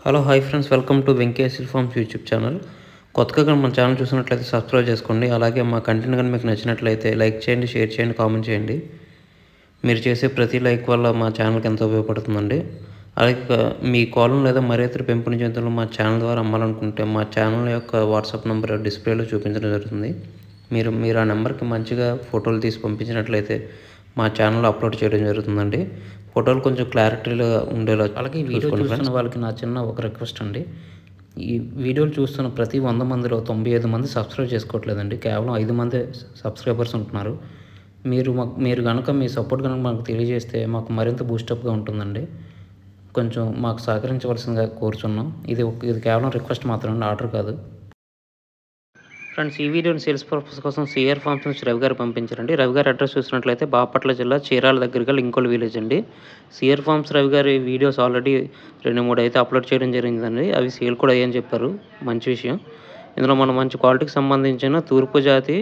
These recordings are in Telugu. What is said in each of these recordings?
Hello hi friends, welcome to Venkateswara forms YouTube channel. కొత్తగా మన ఛానల్ చూసినట్లయితే సబ్స్క్రైబ్ చేసుకోండి. అలాగే మా కంటెంట్ కానీ మీకు నచ్చినట్లయితే లైక్ చేయండి, షేర్ చేయండి, కామెంట్ చేయండి. మీరు చేసే ప్రతి లైక్ వల్ల మా ఛానల్కి ఎంతో ఉపయోగపడుతుందండి. అలాగే మీ కోలం లేదా మరేతర పెంపుని జంతువులు మా ఛానల్ ద్వారా అమ్మాలనుకుంటే మా ఛానల్ యొక్క వాట్సాప్ నెంబర్ డిస్ప్లేలో చూపించడం జరుగుతుంది. మీరు ఆ నెంబర్కి మంచిగా ఫోటోలు తీసి పంపించినట్లయితే మా ఛానల్లో అప్లోడ్ చేయడం జరుగుతుందండి. ఫోటోలు కొంచెం క్లారిటీగా ఉండేలా. అలాగే ఈ వీడియో చూస్తున్న వాళ్ళకి నా చిన్న ఒక రిక్వెస్ట్ అండి. ఈ వీడియోలు చూస్తున్న ప్రతి 100 మందిలో 95 మంది సబ్స్క్రైబ్ చేసుకోవట్లేదండి. కేవలం 5 మంది సబ్స్క్రైబర్స్ ఉంటున్నారు. మీరు కనుక మీ సపోర్ట్ కనుక మాకు తెలియజేస్తే మాకు మరింత బూస్టప్గా ఉంటుందండి. కొంచెం మాకు సహకరించవలసిందిగా కోరుచున్నాం. ఇది కేవలం రిక్వెస్ట్ మాత్రమే, ఆర్డర్ కాదు. ఫ్రెండ్స్, ఈ వీడియోని సేల్స్ పర్పస్ కోసం సిఆర్ ఫార్మ్స్ నుంచి రవి గారు పంపించారండి. రవి గారి అడ్రస్ చూసినట్లయితే బాపట్ల జిల్లా చీరాల దగ్గరగా లింకోల్ విలేజ్ అండి. సిఆర్ ఫార్మ్స్ రవి గారి వీడియోస్ ఆల్రెడీ 2-3 అయితే అప్లోడ్ చేయడం జరిగిందండి. అవి సేల్ కూడా అయ్యని చెప్పారు. మంచి విషయం. ఇందులో మనం మంచి క్వాలిటీకి సంబంధించిన తూర్పు జాతి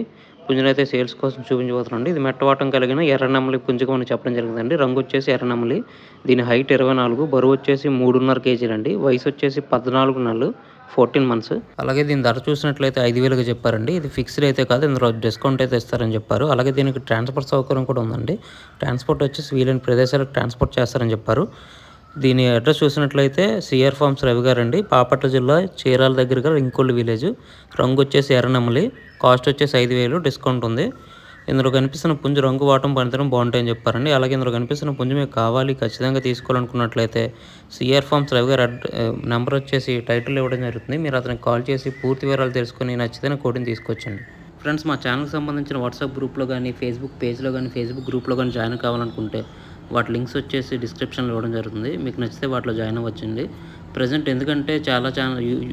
పుంజునైతే సేల్స్ కోసం చూపించబోతున్నాండి. ఇది మెట్టవాటం కలిగిన ఎర్రనెమలి పుంజుగా అని చెప్పడం జరిగిందండి. రంగు వచ్చేసి ఎర్రనెమలి. దీని హైట్ 24, బరువు వచ్చేసి 3.5 కేజీలండి. వయసు వచ్చేసి 14 నెలలు, 14 మంత్స్. అలాగే దీని ధర చూసినట్లయితే 5,000గా చెప్పారండి. ఇది ఫిక్స్డ్ అయితే కాదు, ఇందులో డిస్కౌంట్ అయితే ఇస్తారని చెప్పారు. అలాగే దీనికి ట్రాన్స్పోర్ట్ సౌకర్యం కూడా ఉందండి. ట్రాన్స్పోర్ట్ వచ్చేసి వీలైన ప్రదేశాలకు ట్రాన్స్పోర్ట్ చేస్తారని చెప్పారు. దీని అడ్రస్ చూసినట్లయితే సిఆర్ ఫార్మ్స్ రవి గారు అండి, బాపట్ల జిల్లా చీరాల దగ్గరగా లింకోల్ విలేజ్. రంగు వచ్చేసి ఎర్రనెమలి. కాస్ట్ వచ్చేసి 5,000, డిస్కౌంట్ ఉంది. ఇందులో కనిపిస్తున్న పుంజు రంగు, వాటం, పనితనం బాగుంటాయని చెప్పారండి. అలాగే ఇందులో కనిపిస్తున్న పుంజు మీకు కావాలి, ఖచ్చితంగా తీసుకోవాలనుకున్నట్లయితే సిఆర్ ఫార్మ్స్ రవి గారు నెంబర్ వచ్చేసి టైటిల్ ఇవ్వడం జరుగుతుంది. మీరు అతనికి కాల్ చేసి పూర్తి వివరాలు తెలుసుకొని నచ్చితే కోడిని తీసుకొచ్చండి. ఫ్రెండ్స్, మా ఛానల్కి సంబంధించిన వాట్సాప్ గ్రూప్లో కానీ, ఫేస్బుక్ పేజ్లో కానీ, ఫేస్బుక్ గ్రూప్లో కానీ జాయిన్ కావాలనుకుంటే వాటి లింక్స్ వచ్చేసి డిస్క్రిప్షన్లో ఇవ్వడం జరుగుతుంది. మీకు నచ్చితే వాటిలో జాయిన్ అవ్వచ్చండి. ప్రజెంట్ ఎందుకంటే చాలా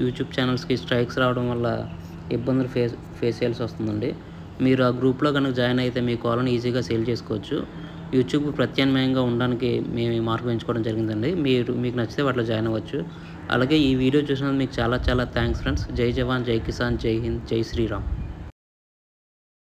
యూట్యూబ్ ఛానల్స్కి స్ట్రైక్స్ రావడం వల్ల ఇబ్బందులు ఫేస్ చేయాల్సి వస్తుందండి. మీరు ఆ గ్రూప్లో కనుక జాయిన్ అయితే మీ కాల్ని ఈజీగా సేల్ చేసుకోవచ్చు. యూట్యూబ్ ప్రత్యామ్నాయంగా ఉండడానికి మేము ఈ మార్గం ఎంచుకోవడం జరిగిందండి. మీకు నచ్చితే వాటిలో జాయిన్ అవ్వచ్చు. అలాగే ఈ వీడియో చూసినందుకు మీకు చాలా థ్యాంక్స్ ఫ్రెండ్స్. జై జవాన్, జై కిసాన్, జై హింద్, జై శ్రీరామ్.